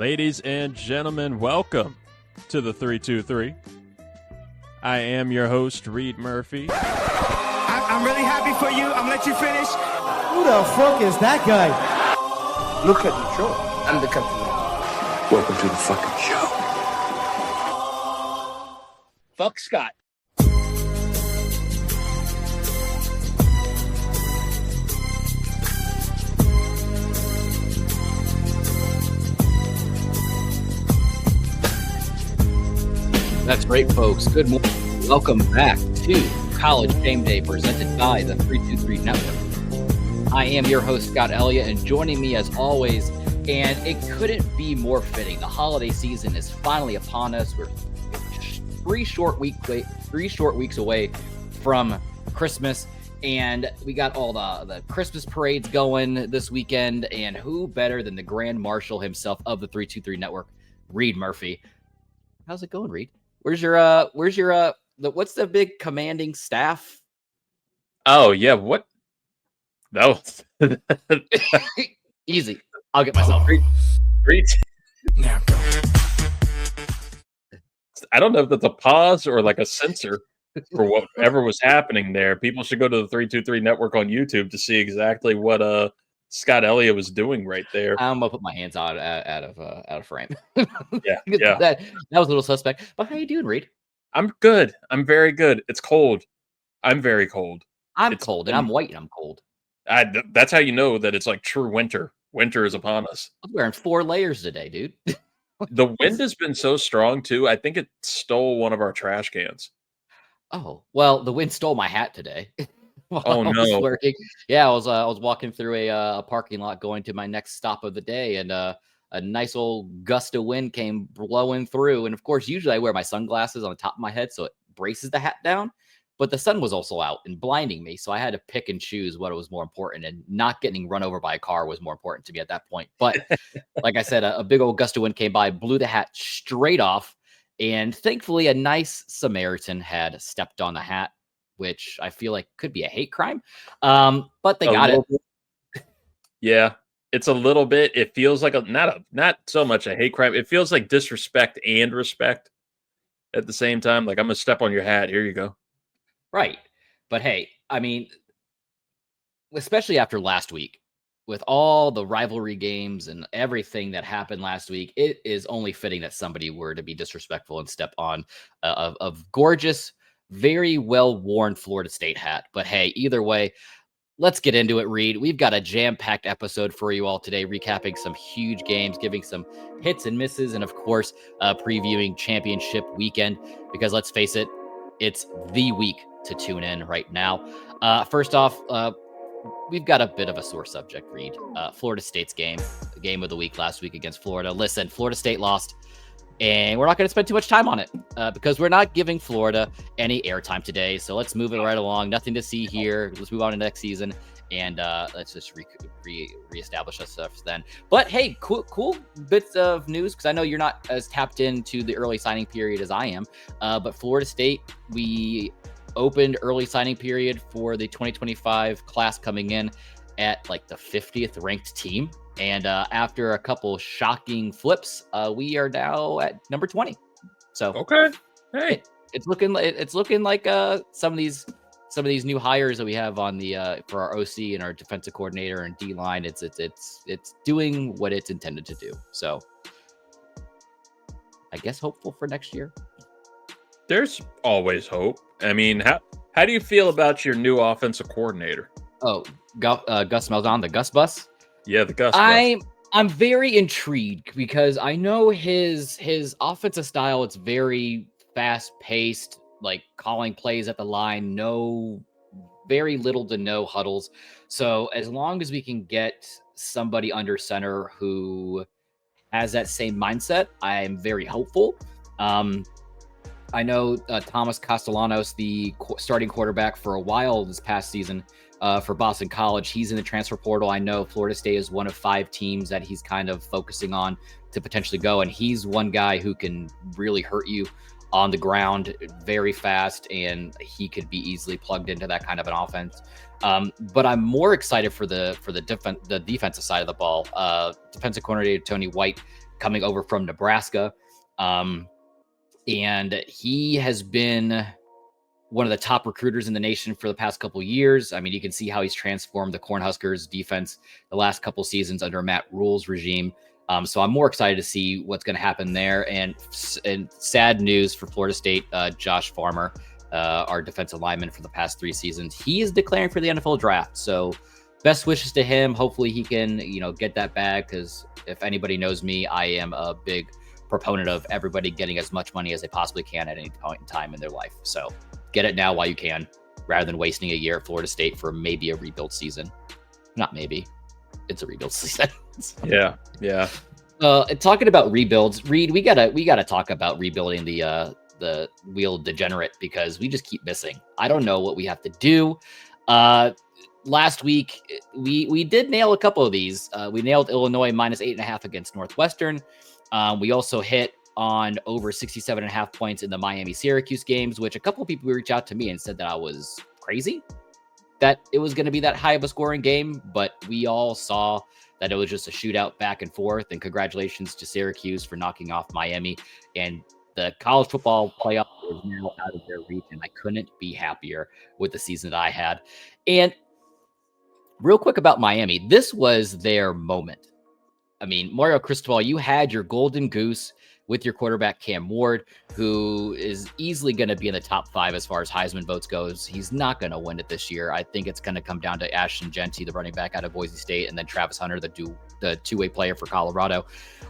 Ladies and gentlemen, welcome to the 323. I am your host, Reid Murphy. I'm really happy for you. I'm gonna let you finish. Who the fuck is that guy? Look at the show. I'm the captain. Welcome to the fucking show. Fuck Scott. That's right, folks. Good morning. Welcome back to College Game Day presented by the 323 Network. I am your host, Scott Ellia, and joining me as always, and it couldn't be more fitting. The holiday season is finally upon us. We're three short weeks away from Christmas, and we got all the Christmas parades going this weekend, and who better than the Grand Marshal himself of the 323 Network, Reid Murphy. How's it going, Reid? What's the big commanding staff? Oh, yeah. What? That was Easy. I'll get myself. Great. Now go. I don't know if that's a pause or like a censor for whatever was happening there. People should go to the 323 Network on YouTube to see exactly what Scott Ellia was doing right there. I'm gonna put my hands out of frame. Yeah. that was a little suspect. But how you doing, Reid? I'm good. I'm very good. It's cold. I'm very cold. It's cold, and I'm white, and I'm cold. That's how you know that it's like true winter. Winter is upon us. I'm wearing 4 layers today, dude. The wind has been so strong too. I think it stole one of our trash cans. Oh well, the wind stole my hat today. While Oh, I was no. working. Yeah, I was walking through a parking lot going to my next stop of the day, and a nice old gust of wind came blowing through. And of course, usually I wear my sunglasses on the top of my head so it braces the hat down. But the sun was also out and blinding me, so I had to pick and choose what was more important. And not getting run over by a car was more important to me at that point. But like I said, a big old gust of wind came by, blew the hat straight off, and thankfully, a nice Samaritan had stepped on the hat, which I feel like could be a hate crime. But they got it. Yeah, it's a little bit. It feels like not so much a hate crime. It feels like disrespect and respect at the same time. Like, I'm gonna step on your hat. Here you go. Right. But hey, I mean, especially after last week, with all the rivalry games and everything that happened last week, it is only fitting that somebody were to be disrespectful and step on a gorgeous, very well-worn Florida State hat. But hey, either way, let's get into it, Reid. We've got a jam-packed episode for you all today, recapping some huge games, giving some hits and misses, and of course, previewing championship weekend, because let's face it, it's the week to tune in right now. First off, we've got a bit of a sore subject, Reid. Florida State's game of the week last week against Florida. Listen, Florida State lost, and we're not going to spend too much time on it because we're not giving Florida any airtime today. So let's move it right along. Nothing to see here. Let's move on to next season, and let's just reestablish ourselves then. But hey, cool bits of news, because I know you're not as tapped into the early signing period as I am. But Florida State, we opened early signing period for the 2025 class coming in at like the 50th ranked team. And after a couple shocking flips, we are now at number 20. So Okay. Hey. it's looking like some of these new hires that we have on the for our OC and our defensive coordinator and D line. It's doing what it's intended to do. So I guess hopeful for next year. There's always hope. I mean, how do you feel about your new offensive coordinator? Oh, Gus Malzahn, the Gus Bus. Yeah, the Gus. I'm very intrigued because I know his offensive style. It's very fast paced, like calling plays at the line, very little to no huddles. So as long as we can get somebody under center who has that same mindset, I'm very hopeful. I know Thomas Castellanos, the starting quarterback for a while this past season for Boston College, he's in the transfer portal. I know Florida State is one of 5 teams that he's kind of focusing on to potentially go, and he's one guy who can really hurt you on the ground very fast, and he could be easily plugged into that kind of an offense. But I'm more excited for the defensive side of the ball. Defensive coordinator Tony White coming over from Nebraska. And he has been one of the top recruiters in the nation for the past couple of years. I mean, you can see how he's transformed the Cornhuskers defense the last couple seasons under Matt Rule's regime. So I'm more excited to see what's going to happen there. And sad news for Florida State, Josh Farmer, our defensive lineman for the past 3 seasons, he is declaring for the NFL draft. So best wishes to him. Hopefully he can, get that bag, because if anybody knows me, I am a big proponent of everybody getting as much money as they possibly can at any point in time in their life. So get it now while you can, rather than wasting a year at Florida State for maybe a rebuild season. Not maybe, it's a rebuild season. Yeah. Talking about rebuilds, Reid, we gotta talk about rebuilding the wheel degenerate, because we just keep missing. I don't know what we have to do. Last week we did nail a couple of these. We nailed Illinois -8.5 against Northwestern. We also hit on over 67.5 points in the Miami-Syracuse games, which a couple of people reached out to me and said that I was crazy, that it was going to be that high of a scoring game, but we all saw that it was just a shootout back and forth. And congratulations to Syracuse for knocking off Miami, and the college football playoff is now out of their reach, and I couldn't be happier with the season that I had. And real quick about Miami, this was their moment. I mean, Mario Cristobal, you had your golden goose with your quarterback, Cam Ward, who is easily going to be in the top 5 as far as Heisman votes goes. He's not going to win it this year. I think it's going to come down to Ashton Genty, the running back out of Boise State, and then Travis Hunter, the two-way player for Colorado.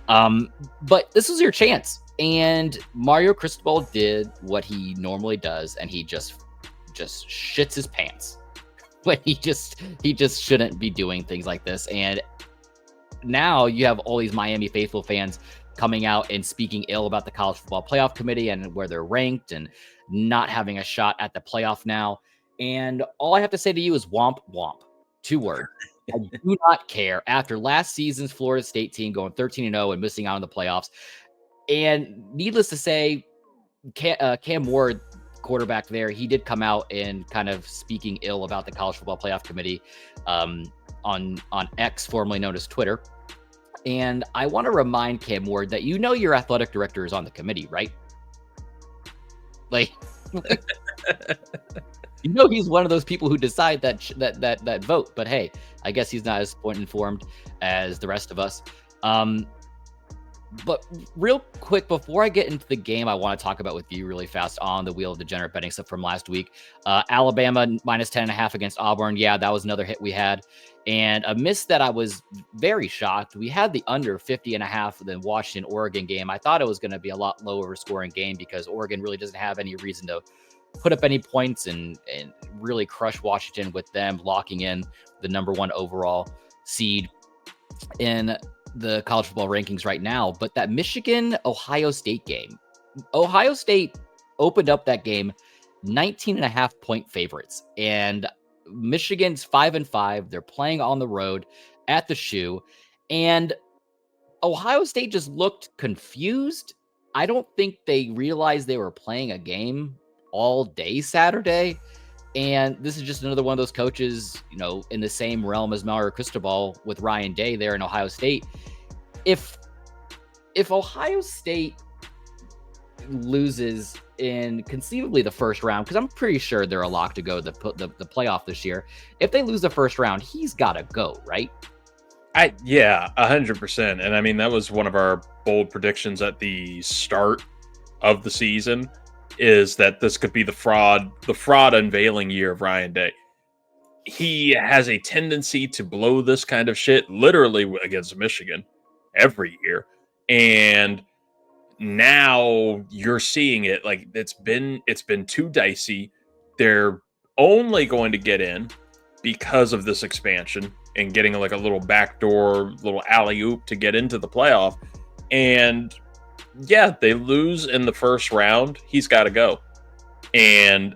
But this was your chance. And Mario Cristobal did what he normally does, and he just shits his pants. But he just shouldn't be doing things like this. And now you have all these Miami faithful fans coming out and speaking ill about the College Football Playoff Committee and where they're ranked and not having a shot at the playoff now. And all I have to say to you is womp womp. 2 words. I do not care. After last season's Florida State team going 13-0 and missing out on the playoffs. And needless to say, Cam Ward, quarterback there, he did come out and kind of speaking ill about the College Football Playoff Committee on X, formerly known as Twitter. And I want to remind Cam Ward that your athletic director is on the committee, right? Like, he's one of those people who decide that vote. But hey, I guess he's not as informed as the rest of us. But real quick, before I get into the game, I want to talk about with you really fast on the wheel of degenerate betting stuff from last week. Alabama -10.5 against Auburn. Yeah, that was another hit we had. And a miss that I was very shocked. We had the under 50.5 of the Washington-Oregon game. I thought it was going to be a lot lower scoring game, because Oregon really doesn't have any reason to put up any points and really crush Washington, with them locking in the number 1 overall seed in the college football rankings right now. But that Michigan-Ohio State game, Ohio State opened up that game 19.5 point favorites, and Michigan's 5-5. They're playing on the road at the Shoe, and Ohio State just looked confused. I don't think they realized they were playing a game all day Saturday. And this is just another one of those coaches, in the same realm as Mario Cristobal with Ryan Day there in Ohio State. If Ohio State loses in conceivably the first round, because I'm pretty sure they're a lock to go the playoff this year. If they lose the first round, he's got to go, right? 100%. And I mean, that was one of our bold predictions at the start of the season, is that this could be the fraud unveiling year of Ryan Day. He has a tendency to blow this kind of shit literally against Michigan every year. And now you're seeing it. Like, it's been too dicey. They're only going to get in because of this expansion and getting like a little backdoor, little alley-oop to get into the playoff. And yeah, they lose in the first round. He's got to go. And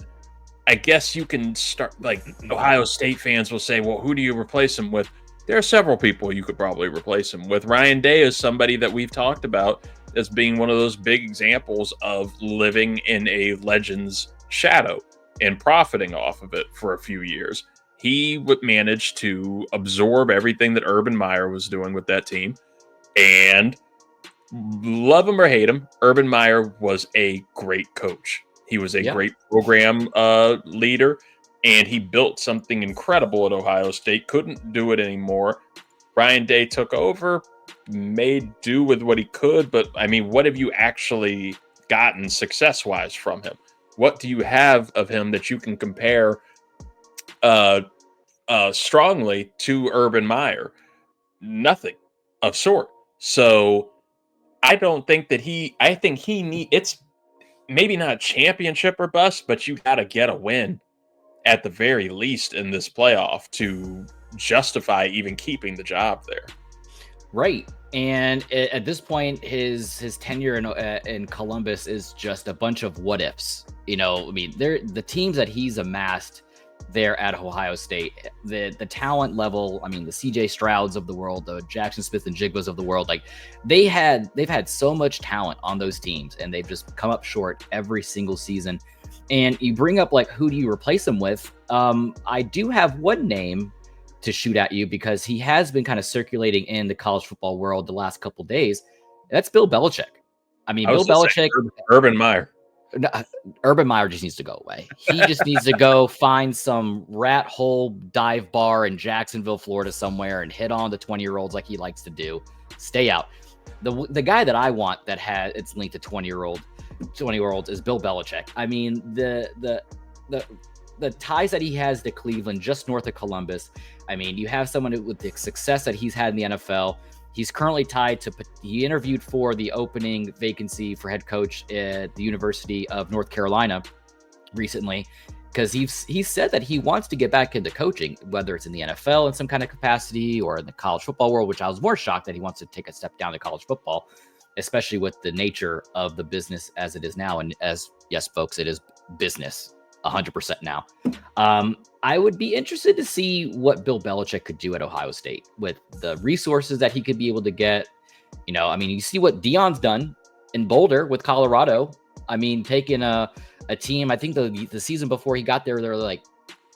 I guess you can start, like, Ohio State fans will say, well, who do you replace him with? There are several people you could probably replace him with. Ryan Day is somebody that we've talked about as being one of those big examples of living in a legend's shadow and profiting off of it for a few years. He would manage to absorb everything that Urban Meyer was doing with that team. And love him or hate him, Urban Meyer was a great coach. He was a great program leader, and he built something incredible at Ohio State. Couldn't do it anymore. Ryan Day took over, made do with what he could, but I mean, what have you actually gotten success-wise from him? What do you have of him that you can compare strongly to Urban Meyer? Nothing of sort. So I don't think that I think he it's maybe not championship or bust, but you got to get a win at the very least in this playoff to justify even keeping the job there. Right. And at this point, his tenure in Columbus is just a bunch of what ifs. You know, I mean, the teams that he's amassed there at Ohio State, the talent level, I mean, the CJ Strouds of the world, the Jackson Smith and Jigba's of the world, like they've had so much talent on those teams, and they've just come up short every single season. And you bring up, like, who do you replace them with? I do have one name to shoot at you because he has been kind of circulating in the college football world the last couple of days. That's Bill Belichick. I mean, Bill Belichick, Urban Meyer. Urban Meyer just needs to go away. He just needs to go find some rat hole dive bar in Jacksonville, Florida somewhere and hit on the 20-year-olds like he likes to do. Stay out. The guy that I want that has it's linked to 20-year-olds is Bill Belichick. I mean, the ties that he has to Cleveland, just north of Columbus. I mean, you have someone with the success that he's had in the NFL. He's currently tied to, he interviewed for the opening vacancy for head coach at the University of North Carolina recently, because he said that he wants to get back into coaching, whether it's in the NFL in some kind of capacity or in the college football world, which I was more shocked that he wants to take a step down to college football, especially with the nature of the business as it is now. And as, yes, folks, it is business 100% now. I would be interested to see what Bill Belichick could do at Ohio State with the resources that he could be able to get. You know, I mean, you see what Deion's done in Boulder with Colorado. I mean, taking a team, I think the season before he got there, were like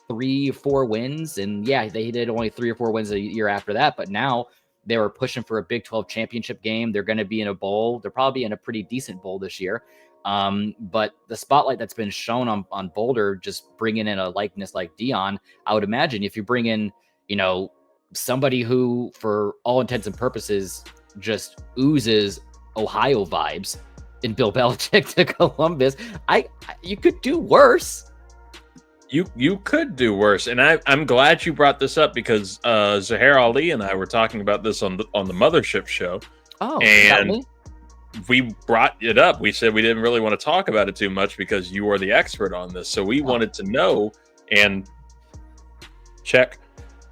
3 or 4 wins. And yeah, they did only 3 or 4 wins a year after that. But now they were pushing for a Big 12 championship game. They're going to be in a bowl. They're probably in a pretty decent bowl this year. But the spotlight that's been shown on Boulder, just bringing in a likeness like Deion, I would imagine if you bring in, you know, somebody who, for all intents and purposes, just oozes Ohio vibes in Bill Belichick to Columbus, you could do worse. You could do worse, and I'm glad you brought this up because Zahir Ali and I were talking about this on the Mothership show. Oh, and we brought it up. We said we didn't really want to talk about it too much because you are the expert on this. So we wanted to know, and check.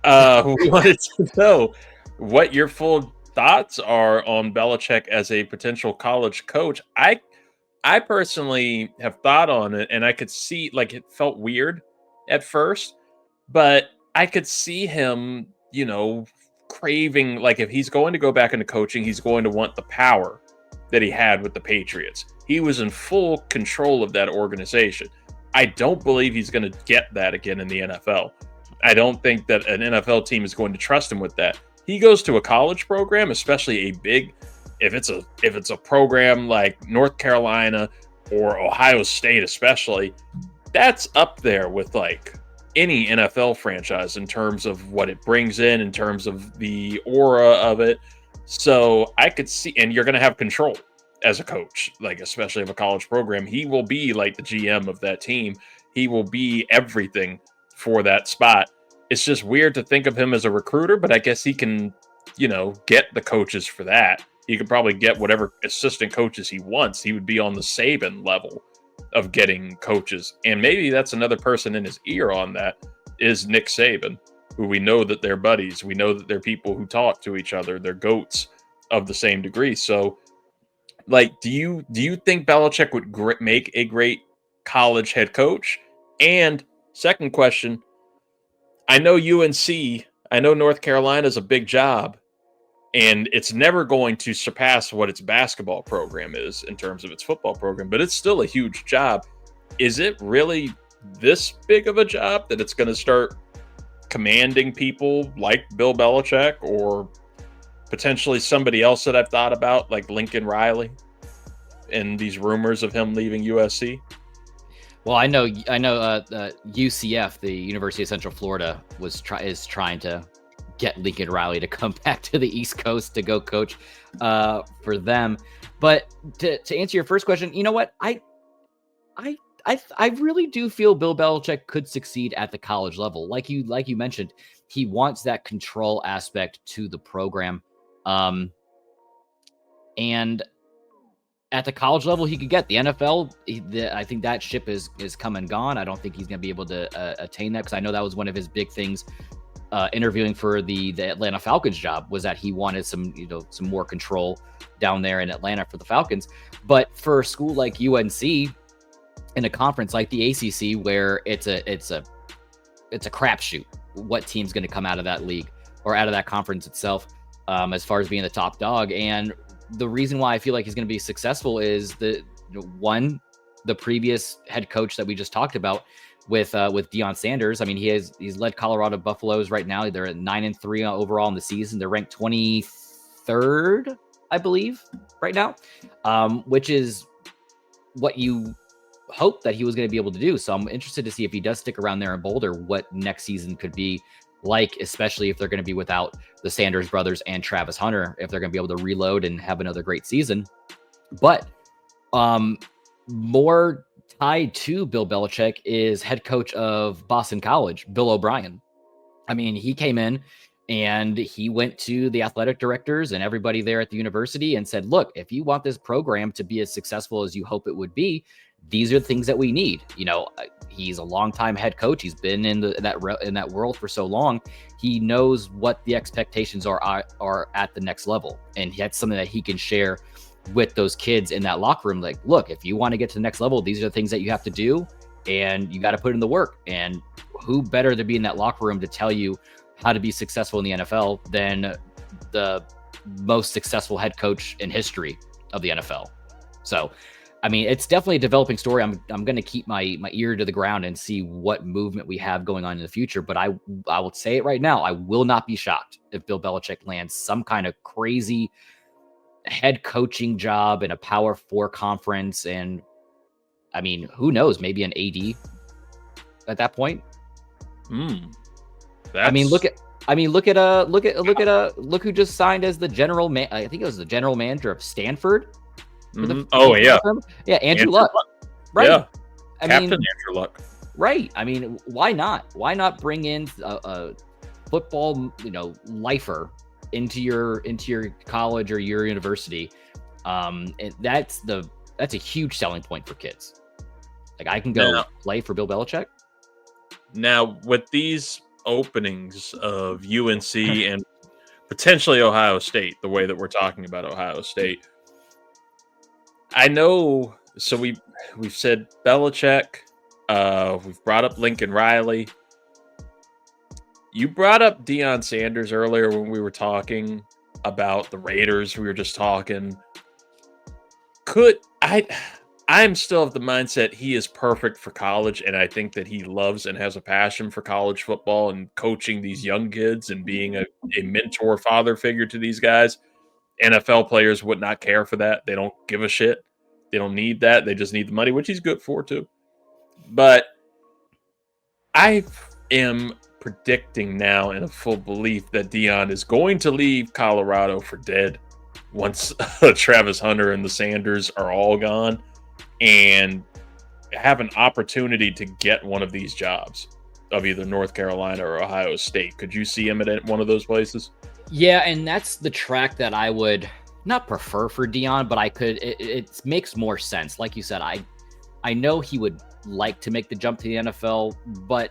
We wanted to know what your full thoughts are on Belichick as a potential college coach. I personally have thought on it, and I could see, like, it felt weird at first, but I could see him, you know, craving, like, if he's going to go back into coaching, he's going to want the power that he had with the Patriots. He was in full control of that organization. I don't believe he's going to get that again in the NFL. I don't think that an NFL team is going to trust him with that. He goes to a college program, especially a big, if it's a program like North Carolina or Ohio State especially, that's up there with like any NFL franchise in terms of what it brings in terms of the aura of it. So I could see, and you're going to have control as a coach, like especially of a college program. He will be like the GM of that team. He will be everything for that spot. It's just weird to think of him as a recruiter, but I guess he can, you know, get the coaches for that. He could probably get whatever assistant coaches he wants. He would be on the Saban level of getting coaches. And maybe that's another person in his ear on that is Nick Saban, who we know that they're buddies. We know that they're people who talk to each other. They're goats of the same degree. So, like, do you think Belichick would make a great college head coach? And second question, I know UNC, I know North Carolina is a big job, and it's never going to surpass what its basketball program is in terms of its football program, but it's still a huge job. Is it really this big of a job that it's going to start commanding people like Bill Belichick, or potentially somebody else that I've thought about, like Lincoln Riley, and these rumors of him leaving USC. Well, I know. UCF, the University of Central Florida, is trying to get Lincoln Riley to come back to the East Coast to go coach for them. But to answer your first question, you know what? I really do feel Bill Belichick could succeed at the college level. Like you mentioned, he wants that control aspect to the program. And at the college level, he could get the NFL. I think that ship is come and gone. I don't think he's going to be able to attain that, because I know that was one of his big things interviewing for the Atlanta Falcons job, was that he wanted some more control down there in Atlanta for the Falcons. But for a school like UNC, in a conference like the ACC, where it's a crapshoot what team's going to come out of that league or out of that conference itself, as far as being the top dog. And the reason why I feel like he's going to be successful is the previous head coach that we just talked about with Deion Sanders. I mean, he's led Colorado Buffaloes right now. They're at 9-3 overall in the season. They're ranked 23rd, I believe, right now, which is what you hope that he was going to be able to do. So I'm interested to see, if he does stick around there in Boulder, what next season could be like, especially if they're going to be without the Sanders brothers and Travis Hunter, if they're going to be able to reload and have another great season. But more tied to Bill Belichick is head coach of Boston College, Bill O'Brien. I mean, he came in and he went to the athletic directors and everybody there at the university and said, look, if you want this program to be as successful as you hope it would be, these are the things that we need. He's a longtime head coach. He's been in that world for so long. He knows what the expectations are at the next level. And that's something that he can share with those kids in that locker room. Like, look, if you want to get to the next level, these are the things that you have to do, and you got to put in the work. And who better to be in that locker room to tell you how to be successful in the NFL than the most successful head coach in history of the NFL? So, I mean, it's definitely a developing story. I'm going to keep my ear to the ground and see what movement we have going on in the future. But I will say it right now, I will not be shocked if Bill Belichick lands some kind of crazy head coaching job in a Power 4 conference. And I mean, who knows? Maybe an AD at that point. I mean, look who just signed as the general man. I think it was the general manager of Stanford. Andrew Luck. Right. Yeah. Captain Andrew Luck. Right. I mean, why not? Why not bring in a football, lifer into your college or your university? And that's a huge selling point for kids. Like, I can go play for Bill Belichick. Now, with these openings of UNC and potentially Ohio State, the way that we're talking about Ohio State, I know. So we've said Belichick. We've brought up Lincoln Riley. You brought up Deion Sanders earlier when we were talking about the Raiders. We were just talking. I'm still of the mindset he is perfect for college, and I think that he loves and has a passion for college football and coaching these young kids and being a mentor father figure to these guys. NFL players would not care for that. They don't give a shit. They don't need that. They just need the money, which he's good for too. But I am predicting now in a full belief that Deion is going to leave Colorado for dead once Travis Hunter and the Sanders are all gone, and have an opportunity to get one of these jobs of either North Carolina or Ohio State. Could you see him at one of those places? Yeah, and that's the track that I would not prefer for Deion, but it makes more sense. Like you said, I know he would like to make the jump to the NFL, but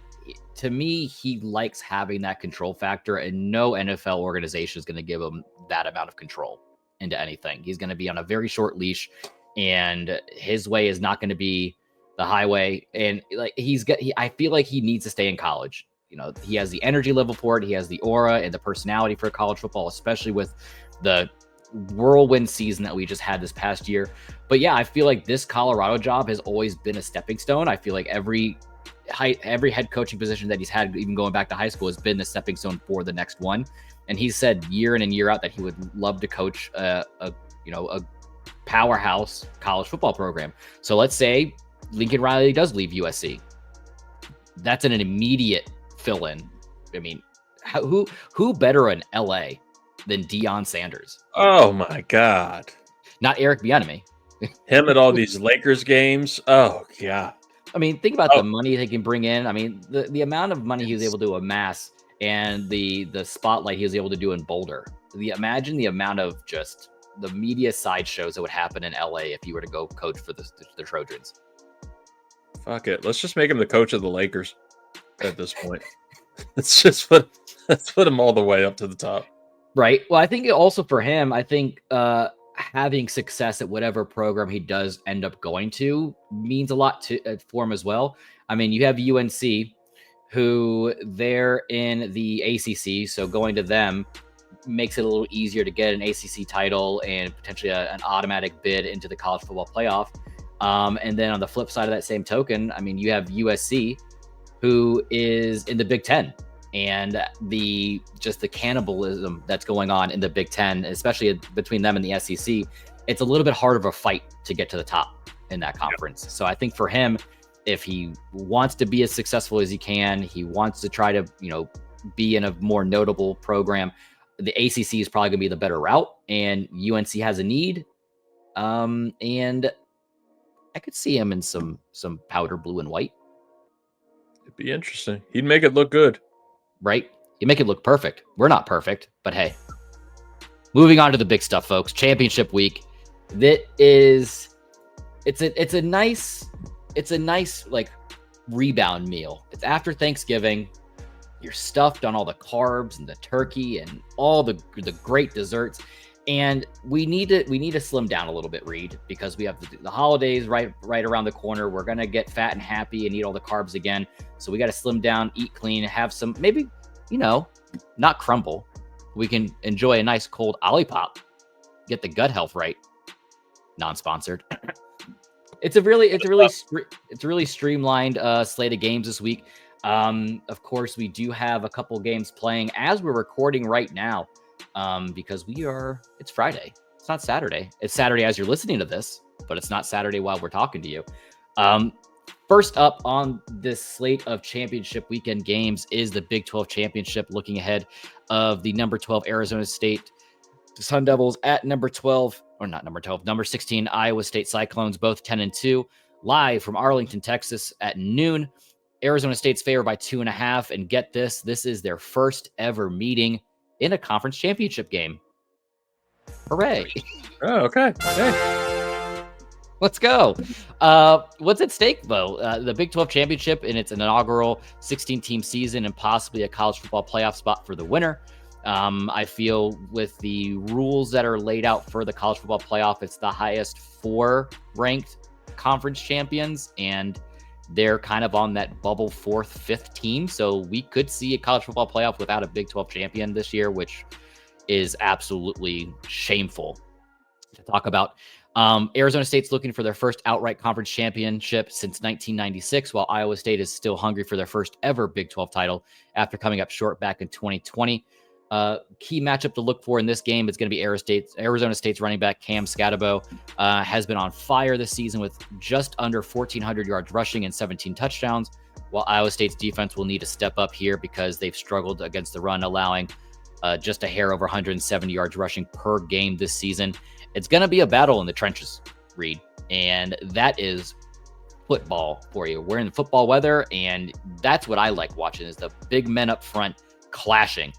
to me, he likes having that control factor, and no NFL organization is going to give him that amount of control into anything. He's going to be on a very short leash, and his way is not going to be the highway. And like I feel like he needs to stay in college. He has the energy level for it. He has the aura and the personality for college football, especially with the whirlwind season that we just had this past year. But yeah, I feel like this Colorado job has always been a stepping stone. I feel like every head coaching position that he's had, even going back to high school, has been the stepping stone for the next one. And he said year in and year out that he would love to coach a powerhouse college football program. So let's say Lincoln Riley does leave USC. That's an immediate fill-in. I mean, who better in LA than Deion Sanders? Oh my God. Not Eric Bieniemy. Him at all these Lakers games. Oh God. I mean, think about the money they can bring in. I mean, the amount of money he was able to amass and the spotlight he was able to do in Boulder. Imagine the amount of just the media sideshows that would happen in LA if you were to go coach for the Trojans. Fuck it. Let's just make him the coach of the Lakers at this point. Let's put him all the way up to the top. Right. Well, I think also for him, I think having success at whatever program he does end up going to means a lot for him as well. I mean, you have UNC, who they're in the ACC, so going to them makes it a little easier to get an ACC title and potentially an automatic bid into the college football playoff. And then on the flip side of that same token, I mean, you have USC, who is in the Big Ten, and the cannibalism that's going on in the Big Ten, especially between them and the SEC, it's a little bit harder of a fight to get to the top in that conference. Yep. So I think for him, if he wants to be as successful as he can, he wants to try to, be in a more notable program, the ACC is probably going to be the better route, and UNC has a need. And I could see him in some powder blue and white. It'd be interesting. He'd make it look good. Right? You make it look perfect. We're not perfect, but hey. Moving on to the big stuff, folks. Championship week. It's a nice like rebound meal. It's after Thanksgiving. You're stuffed on all the carbs and the turkey and all the great desserts. And we need to slim down a little bit, Reid, because we have the holidays right around the corner. We're going to get fat and happy and eat all the carbs again. So we got to slim down, eat clean, have some, maybe, not crumble. We can enjoy a nice cold Olipop, get the gut health right. Non-sponsored. It's a really streamlined slate of games this week. Of course, we do have a couple games playing as we're recording right now. Because it's Friday. It's not Saturday. It's Saturday as you're listening to this, but it's not Saturday while we're talking to you. First up on this slate of championship weekend games is the Big 12 championship, looking ahead of the number 12 Arizona State Sun Devils at number 16 Iowa State Cyclones, both 10-2, live from Arlington, Texas at noon. Arizona State's favored by 2.5, and get this is their first ever meeting in a conference championship game. Hooray. Oh, okay. Hey. Let's go. What's at stake, though? The Big 12 championship in its inaugural 16-team season and possibly a college football playoff spot for the winner. I feel with the rules that are laid out for the college football playoff, it's the highest 4 ranked conference champions, and they're kind of on that bubble 4th, 5th team. So we could see a college football playoff without a Big 12 champion this year, which is absolutely shameful to talk about. Arizona State's looking for their first outright conference championship since 1996, while Iowa State is still hungry for their first ever Big 12 title after coming up short back in 2020. Key matchup to look for in this game is going to be Arizona State's running back Cam Scatterbo has been on fire this season with just under 1,400 yards rushing and 17 touchdowns, while Iowa State's defense will need to step up here because they've struggled against the run, allowing just a hair over 170 yards rushing per game this season. It's going to be a battle in the trenches, Reid, and that is football for you. We're in football weather, and that's what I like watching, is the big men up front clashing.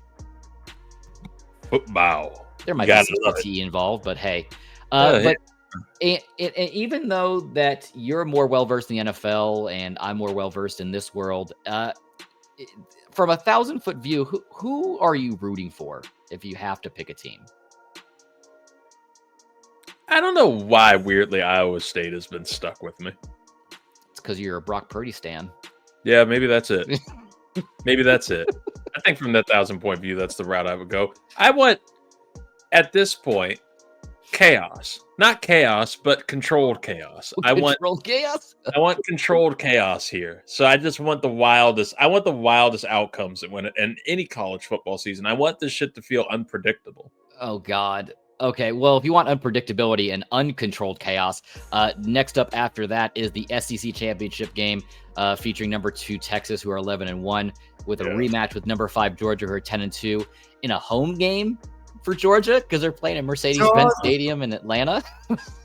Football. There might be some TE involved, but hey. And even though that you're more well-versed in the NFL and I'm more well-versed in this world, from a 1,000-foot view, who are you rooting for if you have to pick a team? I don't know why, weirdly, Iowa State has been stuck with me. It's because you're a Brock Purdy stan. Yeah, maybe that's it. Maybe that's it. I think from that 1,000-point view, that's the route I would go. At this point, chaos. Not chaos, but controlled chaos. Controlled chaos. I want controlled chaos here. So I just want the wildest. I want the wildest outcomes in any college football season. I want this shit to feel unpredictable. Oh God. Okay, well, if you want unpredictability and uncontrolled chaos, next up after that is the SEC championship game featuring number 2 Texas, who are 11-1, with a rematch with number 5 Georgia, who are 10-2, in a home game for Georgia because they're playing at Mercedes-Benz Stadium in Atlanta.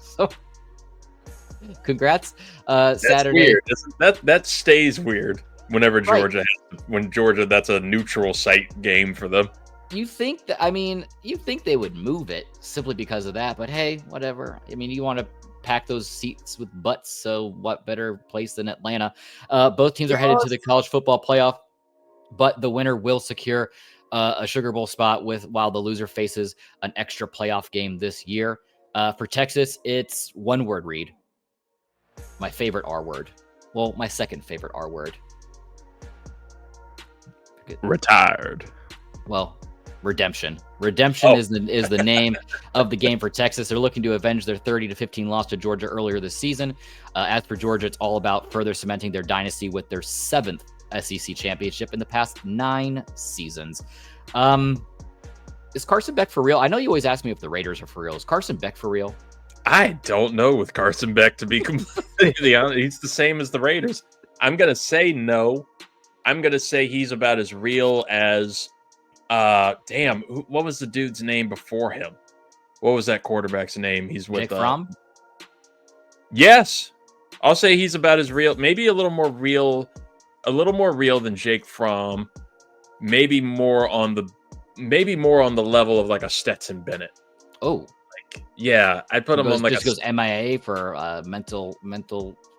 So, congrats. Saturday. Weird. That stays weird whenever Georgia when Georgia, that's a neutral site game for them. You think they would move it simply because of that, but hey, whatever. I mean, you want to pack those seats with butts, so what better place than Atlanta? Both teams are headed to the college football playoff, but the winner will secure a Sugar Bowl spot while the loser faces an extra playoff game this year. For Texas, it's one word, Reid. My favorite R word. Well, my second favorite R word. Retired. Well, redemption. Redemption is the name of the game for Texas. They're looking to avenge their 30-15 loss to Georgia earlier this season. As for Georgia, it's all about further cementing their dynasty with their 7th SEC championship in the past 9 seasons. Is Carson Beck for real? I know you always ask me if the Raiders are for real. Is Carson Beck for real? I don't know with Carson Beck, to be completely honest. He's the same as the Raiders. I'm going to say no. I'm going to say he's about as real as what was the dude's name before him? What was that quarterback's name? He's with Jake Fromm? Yes. I'll say he's about as real, maybe a little more real than Jake Fromm. Maybe more on the level of like a Stetson Bennett. Oh. Yeah, I'd put him on like just goes MIA for mental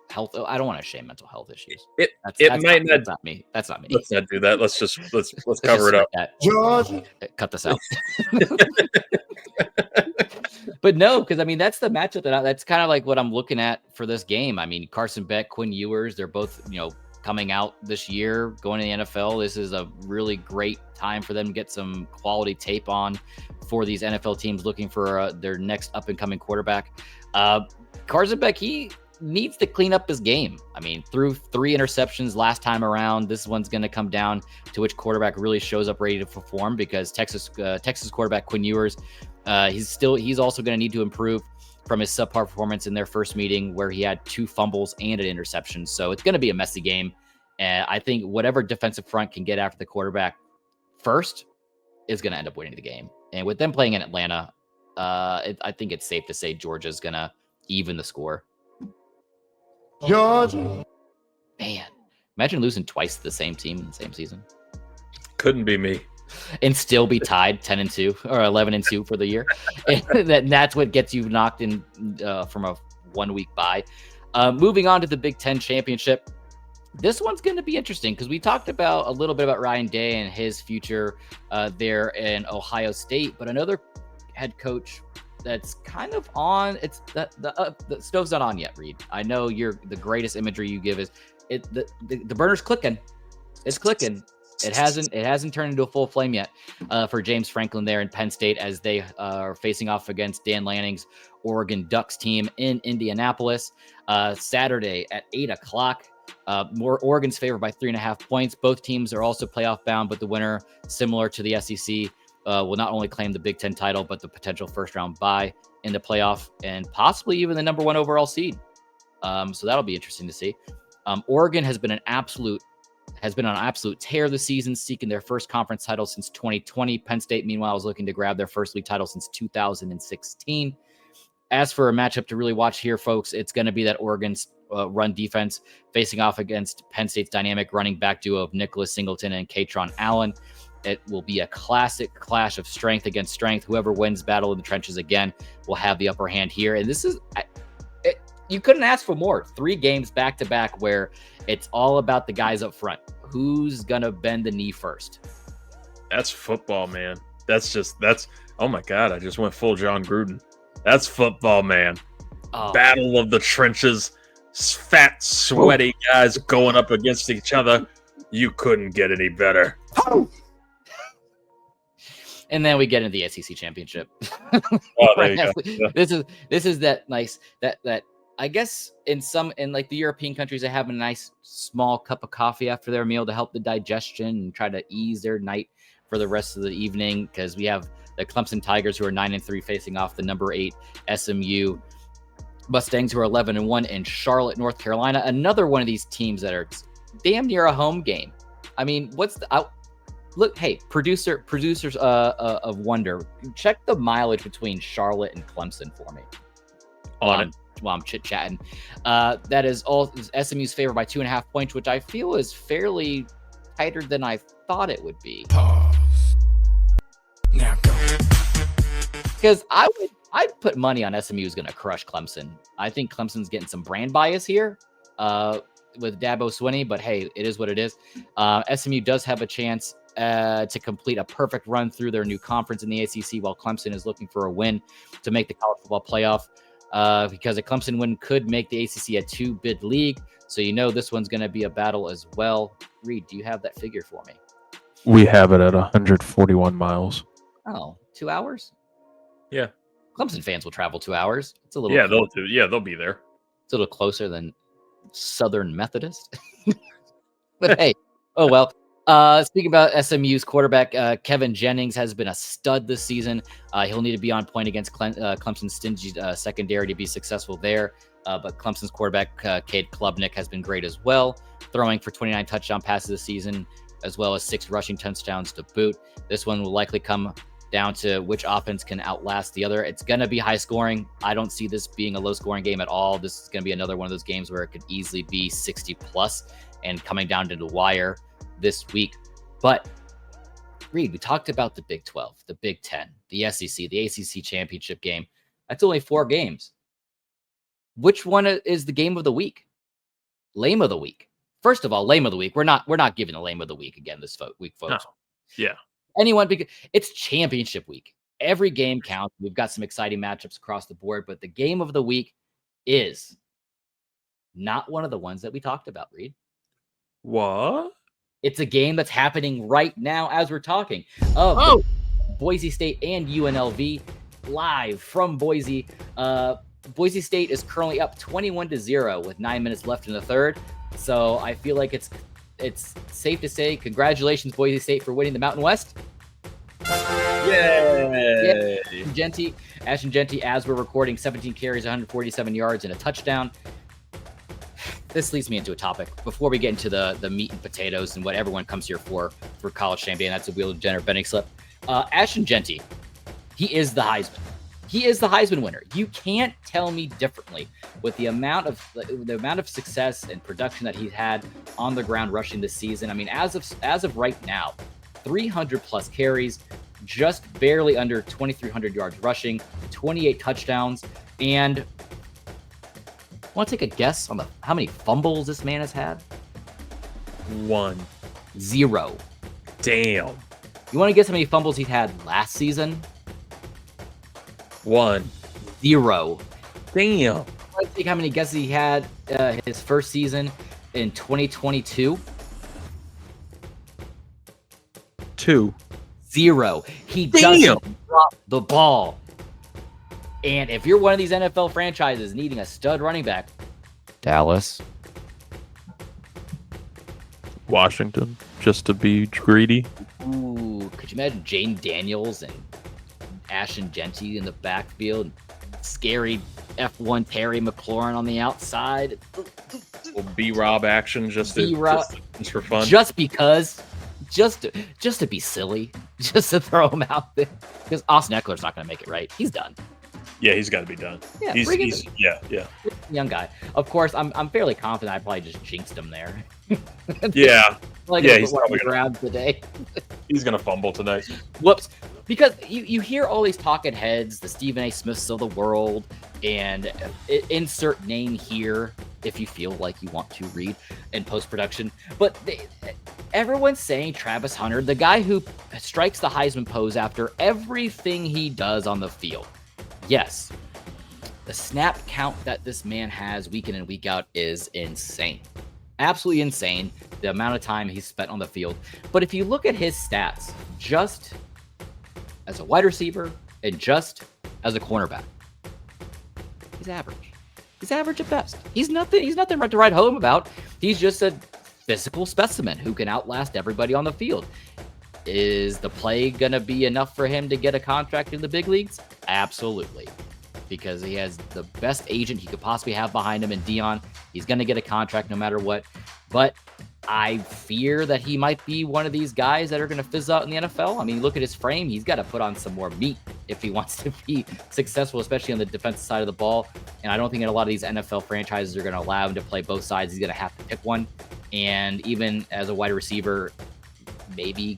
health. I don't want to shame mental health issues. That's not me. That's not me. Let's not do that. Let's cover it up. Cut this out. But no, because I mean that's the matchup that's kind of like what I'm looking at for this game. I mean, Carson Beck, Quinn Ewers, they're both coming out this year, going to the NFL. This is a really great time for them to get some quality tape on for these NFL teams looking for their next up-and-coming quarterback. Carson Beck, he needs to clean up his game. I mean, threw 3 interceptions last time around. This one's going to come down to which quarterback really shows up ready to perform, because Texas quarterback Quinn Ewers, he's also going to need to improve from his subpar performance in their first meeting where he had 2 fumbles and an interception. So it's going to be a messy game. And I think whatever defensive front can get after the quarterback first is going to end up winning the game. And with them playing in Atlanta, I think it's safe to say Georgia's going to even the score. Georgia. Man, imagine losing twice to the same team in the same season. Couldn't be me. And still be tied 10-2 or 11-2 for the year. And that's what gets you knocked in from a 1-week bye. Moving on to the Big Ten championship. This one's going to be interesting because we talked about a little bit about Ryan Day and his future there in Ohio State, but another head coach that's kind of on. It's the stove's not on yet, Reid. I know the greatest imagery you give is the burner's clicking. It's clicking. It hasn't turned into a full flame yet for James Franklin there in Penn State as they are facing off against Dan Lanning's Oregon Ducks team in Indianapolis Saturday at 8:00. Oregon's favored by 3.5 points. Both teams are also playoff bound, but the winner, similar to the SEC, will not only claim the Big Ten title, but the potential first-round bye in the playoff and possibly even the number 1 overall seed. So that'll be interesting to see. Oregon has been on an absolute tear this season, seeking their first conference title since 2020. Penn State, meanwhile, is looking to grab their first league title since 2016. As for a matchup to really watch here, folks, it's going to be that Oregon's run defense facing off against Penn State's dynamic running back duo of Nicholas Singleton and Katron Allen. It will be a classic clash of strength against strength. Whoever wins battle in the trenches again will have the upper hand here. And this is, you couldn't ask for more. 3 games back to back where it's all about the guys up front. Who's going to bend the knee first? That's football, man. Oh my God, I just went full John Gruden. That's football, man. Oh. Battle of the trenches. Fat, sweaty guys going up against each other. You couldn't get any better. And then we get into the SEC championship. Oh, there you go. Yeah. This is that nice that I guess in like the European countries, they have a nice small cup of coffee after their meal to help the digestion and try to ease their night for the rest of the evening, because we have the Clemson Tigers, who are 9-3, facing off the number 8 SMU Mustangs, who are 11-1 in Charlotte, North Carolina. Another one of these teams that are damn near a home game. I mean, look, hey, producers of wonder, check the mileage between Charlotte and Clemson for me. While I'm chit-chatting. That is all SMU's favored by 2.5 points, which I feel is fairly tighter than I thought it would be. Pause. Now go. Because I'd put money on SMU is going to crush Clemson. I think Clemson's getting some brand bias here with Dabo Swinney, but hey, it is what it is. SMU does have a chance to complete a perfect run through their new conference in the ACC, while Clemson is looking for a win to make the college football playoff, because a Clemson win could make the ACC a 2-bid league. So this one's going to be a battle as well. Reid, do you have that figure for me? We have it at 141 miles. Oh, 2 hours? Yeah. Clemson fans will travel 2 hours. It's a little they'll be there. It's a little closer than Southern Methodist. But hey, oh well. Speaking about SMU's quarterback, Kevin Jennings has been a stud this season. He'll need to be on point against Clemson's stingy secondary to be successful there. But Clemson's quarterback, Cade Klubnik, has been great as well, throwing for 29 touchdown passes this season, as well as 6 rushing touchdowns to boot. This one will likely come down to which offense can outlast the other. It's going to be high scoring. I don't see this being a low scoring game at all. This is going to be another one of those games where it could easily be 60 plus and coming down to the wire this week. But Reid, we talked about the Big 12, the Big 10, the SEC, the ACC championship game. That's only 4 games. Which one is the game of the week? Lame of the week. First of all, lame of the week. We're not giving a lame of the week again this week, folks. No. Yeah. Anyone, because it's championship week. Every game counts. We've got some exciting matchups across the board, but the game of the week is not one of the ones that we talked about, Reid. What? It's a game that's happening right now as we're talking. Boise State and UNLV live from Boise. Boise State is currently up 21-0 with 9 minutes left in the third. So I feel like it's safe to say congratulations, Boise State, for winning the Mountain West. Yay! Ashton Genty, as we're recording, 17 carries, 147 yards, and a touchdown. This leads me into a topic before we get into the meat and potatoes and what everyone comes here for college champion. That's a Wheel of Jenner Benning slip. Ashton Genty, he is the Heisman. He is the Heisman winner. You can't tell me differently with the amount of success and production that he's had on the ground rushing this season. I mean, as of right now, 300 plus carries, just barely under 2,300 yards rushing, 28 touchdowns, and want to take a guess on how many fumbles this man has had? 1. 0. Damn. You want to guess how many fumbles he had last season? 1. 0. Damn. Want to take how many guesses he had his first season in 2022? 2. 0. He doesn't drop the ball. And if you're one of these NFL franchises needing a stud running back, Dallas, Washington, just to be greedy. Ooh, could you imagine Jane Daniels and Ashton Genty in the backfield? Scary F1 Terry McLaurin on the outside. Well, B-Rob action just for fun. Just because. Just to be silly. Just to throw him out there. Because Austin Eckler's not going to make it, right? He's done. Yeah, he's got to be done. Yeah, he's young guy. Of course, I'm fairly confident I probably just jinxed him there. Yeah. He's probably grab today. He's gonna fumble tonight. Whoops. Because you hear all these talking heads, the Stephen A. Smiths of the world, and insert name here if you feel like you want to read in post-production. But everyone's saying Travis Hunter, the guy who strikes the Heisman pose after everything he does on the field. Yes, the snap count that this man has week in and week out is insane. Absolutely insane, the amount of time he's spent on the field. But if you look at his stats, just as a wide receiver and just as a cornerback. He's average. He's average at best. He's nothing to write home about. He's just a physical specimen who can outlast everybody on the field. Is the play going to be enough for him to get a contract in the big leagues? Absolutely. Because he has the best agent he could possibly have behind him in Deion. He's going to get a contract no matter what. But I fear that he might be one of these guys that are going to fizz out in the NFL. I mean, look at his frame. He's got to put on some more meat if he wants to be successful, especially on the defensive side of the ball. And I don't think a lot of these NFL franchises are going to allow him to play both sides. He's going to have to pick one. And even as a wide receiver, maybe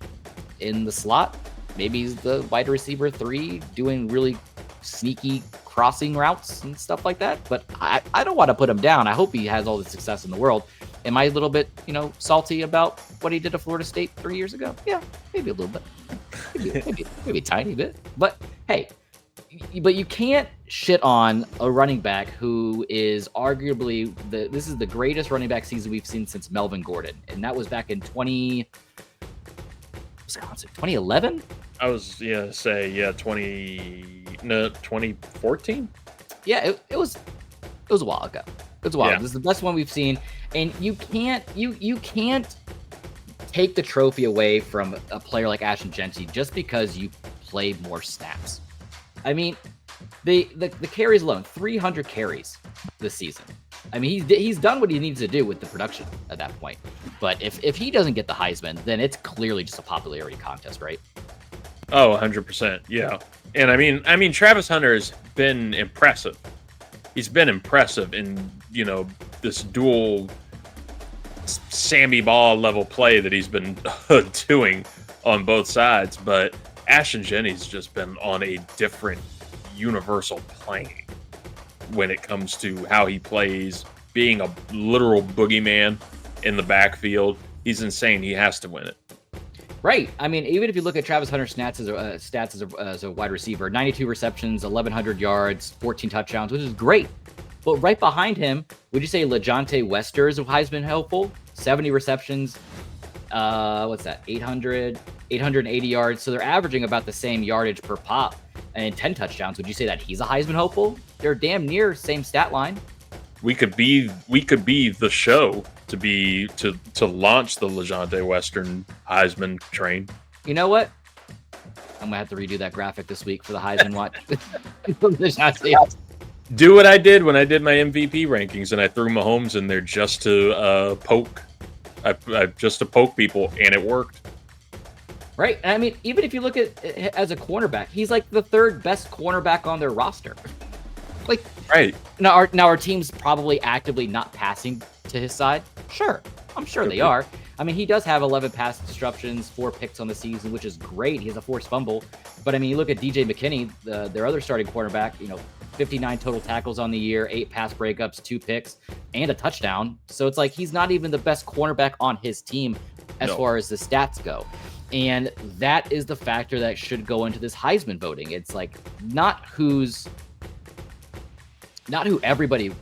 in the slot, maybe he's the wide receiver 3 doing really sneaky crossing routes and stuff like that. But I don't want to put him down. I hope he has all the success in the world. Am I a little bit, salty about what he did to Florida State 3 years ago? Yeah, maybe a little bit. Maybe a tiny bit. But hey, but you can't shit on a running back who is arguably this is the greatest running back season we've seen since Melvin Gordon. And that was back in 2011? I was 2014. Yeah, it was a while ago. It was a while. Yeah. This is the best one we've seen, and you can't take the trophy away from a player like Ashton Jeanty just because you played more snaps. I mean, the carries alone, 300 carries this season. I mean, he's done what he needs to do with the production at that point. But if he doesn't get the Heisman, then it's clearly just a popularity contest, right? Oh, 100%. Yeah. And I mean, Travis Hunter has been impressive. He's been impressive in, this dual Sammy Ball level play that he's been doing on both sides. But Ashton Jeanty's just been on a different universal plane when it comes to how he plays, being a literal boogeyman in the backfield. He's insane. He has to win it. Right. I mean, even if you look at Travis Hunter's stats as a wide receiver, 92 receptions, 1,100 yards, 14 touchdowns, which is great. But right behind him, would you say LeJontay Wester is a Heisman hopeful? 70 receptions, 880 yards. So they're averaging about the same yardage per pop and 10 touchdowns. Would you say that he's a Heisman hopeful? They're damn near same stat line. We could be the show to launch the LeJontay Western Heisman train. You know what? I'm gonna have to redo that graphic this week for the Heisman watch. Do what I did when I did my MVP rankings, and I threw Mahomes in there just to poke people, and it worked. Right. And I mean, even if you look at as a cornerback, he's like the 3rd best cornerback on their roster. Like, right. Now our team's probably actively not passing to his side. Sure. I'm sure they are. I mean, he does have 11 pass disruptions, 4 picks on the season, which is great. He has a forced fumble. But I mean, you look at DJ McKinney, their other starting quarterback, 59 total tackles on the year, 8 pass breakups, 2 picks, and a touchdown. So it's like he's not even the best cornerback on his team as far as the stats go. And that is the factor that should go into this Heisman voting. It's like not who everybody.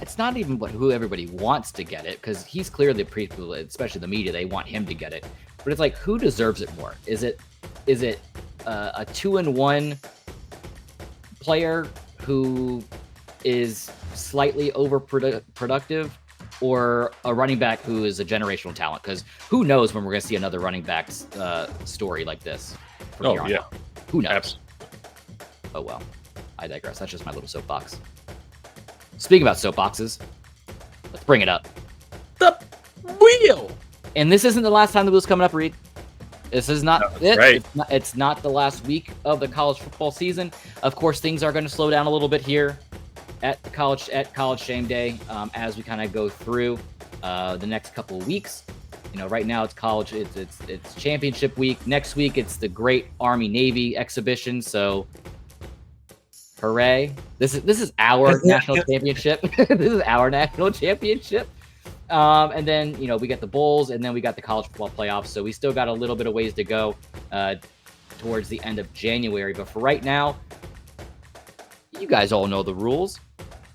It's not even who everybody wants to get it, because he's clearly people, especially the media, they want him to get it. But it's like, who deserves it more? Is it a 2-1 player who is slightly overproductive, or a running back who is a generational talent? Because who knows when we're going to see another running back story like this? Oh, yeah. Who knows? Absolutely. Oh, well. I digress. That's just my little soapbox. Speaking about soapboxes, let's bring it up. The wheel! And this isn't the last time the wheel's coming up, Reid. This is not it. Right. It's not the last week of the college football season. Of course, things are going to slow down a little bit here at College Shame Day as we kind of go through the next couple of weeks. Right now it's college. It's championship week. Next week it's the Great Army Navy exhibition. So, hooray! This is our national championship. This is our national championship. And then, we got the bowls, and then we got the college football playoffs. So we still got a little bit of ways to go towards the end of January. But for right now, you guys all know the rules.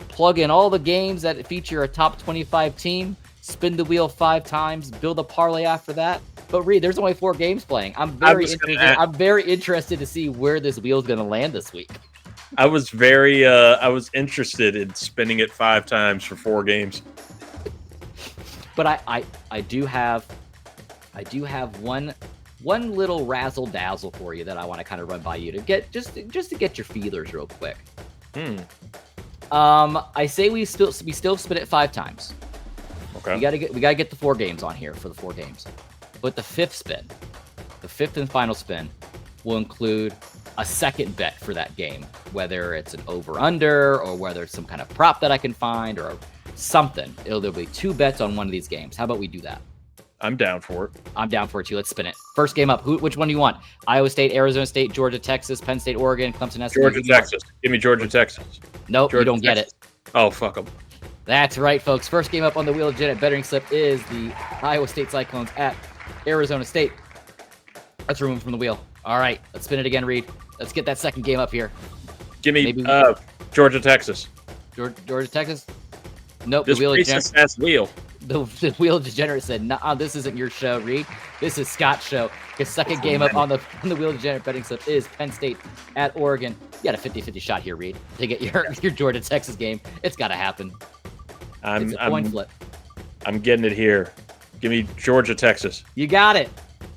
Plug in all the games that feature a top 25 team, spin the wheel 5 times, build a parlay after that, But Reed, there's only 4 games playing. I'm very interested to see where this wheel is going to land this week. I was interested in spinning it 5 times for 4 games. But I do have one little razzle dazzle for you that I want to kind of run by you to get just to get your feelers real quick. I say we still spin it 5 times. Okay. We gotta get the 4 games on here for the 4 games. But the 5th spin, the 5th and final spin, will include a second bet for that game, whether it's an over/under or whether it's some kind of prop that I can find or something. There'll be 2 bets on one of these games. How about we do that? I'm down for it. I'm down for it too. Let's spin it. First game up. Which one do you want? Iowa State, Arizona State, Georgia, Texas, Penn State, Oregon, Clemson, SMU. Georgia, Texas. Give me Georgia, Texas. Nope, Georgia, you don't get it. Oh, fuck them. That's right, folks. First game up on the Wheel of Jet betting slip is the Iowa State Cyclones at Arizona State. Let's remove them from the wheel. All right, let's spin it again, Reed. Let's get that second game up here. Give me Georgia, Texas. Georgia, Texas? Nope. This priestess wheel. The Wheel Degenerate said, "Nah, this isn't your show, Reed. This is Scott's show." His second game up on the Wheel Degenerate betting slip is Penn State at Oregon. You got a 50-50 shot here, Reed, to get your Georgia Texas game. It's got to happen. It's a coin flip. I'm getting it here. Give me Georgia, Texas. You got it.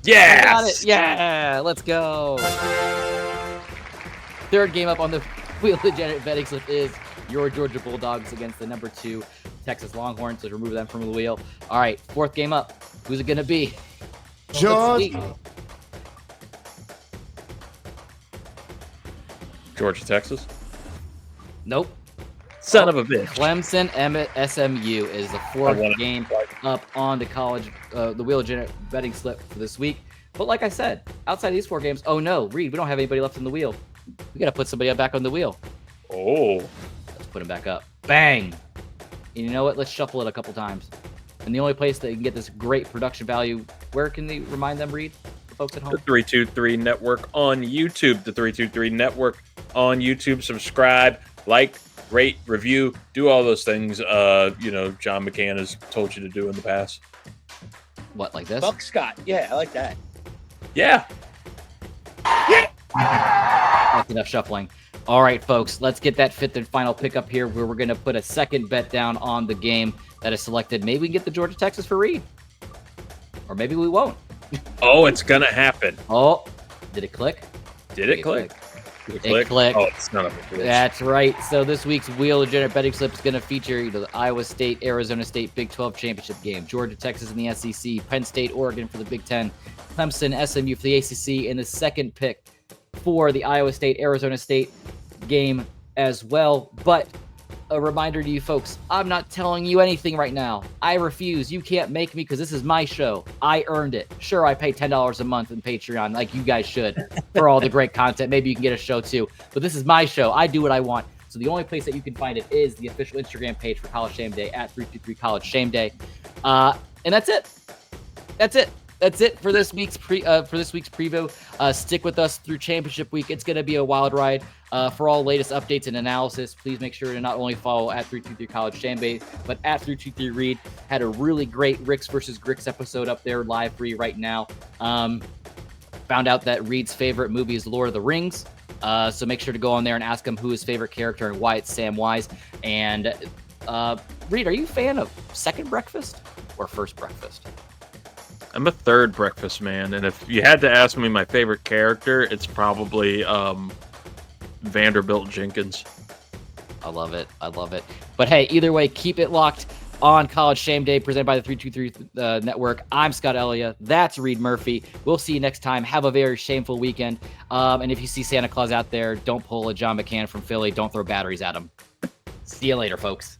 Yes! You got it. Yeah, let's go. Third game up on the Wheel Degenerate betting slip is your Georgia Bulldogs against the number 2 Texas Longhorns. So remove them from the wheel. All right, 4th game up. Who's it going to be? Georgia, Texas. Nope. Son of a bitch. Clemson, SMU is the 4th game up on the the Wheel Degenerate betting slip for this week. But like I said, outside of these 4 games, oh no, Reed, we don't have anybody left in the wheel. We got to put somebody back on the wheel. Oh. Let's put him back up. Bang. And you know what? Let's shuffle it a couple times. And the only place that you can get this great production value, where can they remind them, Reed? The folks at home? The 323 Network on YouTube. The 323 Network on YouTube. Subscribe, like, rate, review, do all those things John McCann has told you to do in the past. What, like this? Fuck Scott. Yeah, I like that. Yeah. That's enough shuffling. All right, folks, let's get that 5th and final pick up here where we're going to put a second bet down on the game that is selected. Maybe we can get the Georgia Texas for Reed. Or maybe we won't. Oh, it's going to happen. Oh, did it click? Did it click? It clicked. Oh, it's not a bitch. That's right. So this week's Wheel of Degenerate betting slip is going to feature either the Iowa State, Arizona State Big 12 championship game, Georgia, Texas in the SEC, Penn State, Oregon for the Big 10, Clemson, SMU for the ACC, and the second pick for the Iowa State, Arizona State game as well. But a reminder to you folks, I'm not telling you anything right now. I refuse. You can't make me because this is my show. I earned it. Sure, I pay $10 a month in Patreon like you guys should for all the great content. Maybe you can get a show too. But this is my show. I do what I want. So the only place that you can find it is the official Instagram page for College Shame Day at 323 College Shame Day. And that's it. That's it for this week's preview. Stick with us through championship week. It's going to be a wild ride. For all latest updates and analysis, please make sure to not only follow at 323 College Shame Day, but at 323 Reed. Had a really great Ricks versus Gricks episode up there live for you right now. Found out that Reed's favorite movie is Lord of the Rings. So make sure to go on there and ask him who his favorite character and why it's Samwise. And Reed, are you a fan of second breakfast or first breakfast? I'm a third breakfast man, and if you had to ask me my favorite character, it's probably Vanderbilt Jenkins. I love it. But hey, either way, keep it locked on College Shame Day, presented by the 323 Network. I'm Scott Ellia. That's Reid Murphy. We'll see you next time. Have a very shameful weekend. And if you see Santa Claus out there, don't pull a John McCann from Philly. Don't throw batteries at him. See you later, folks.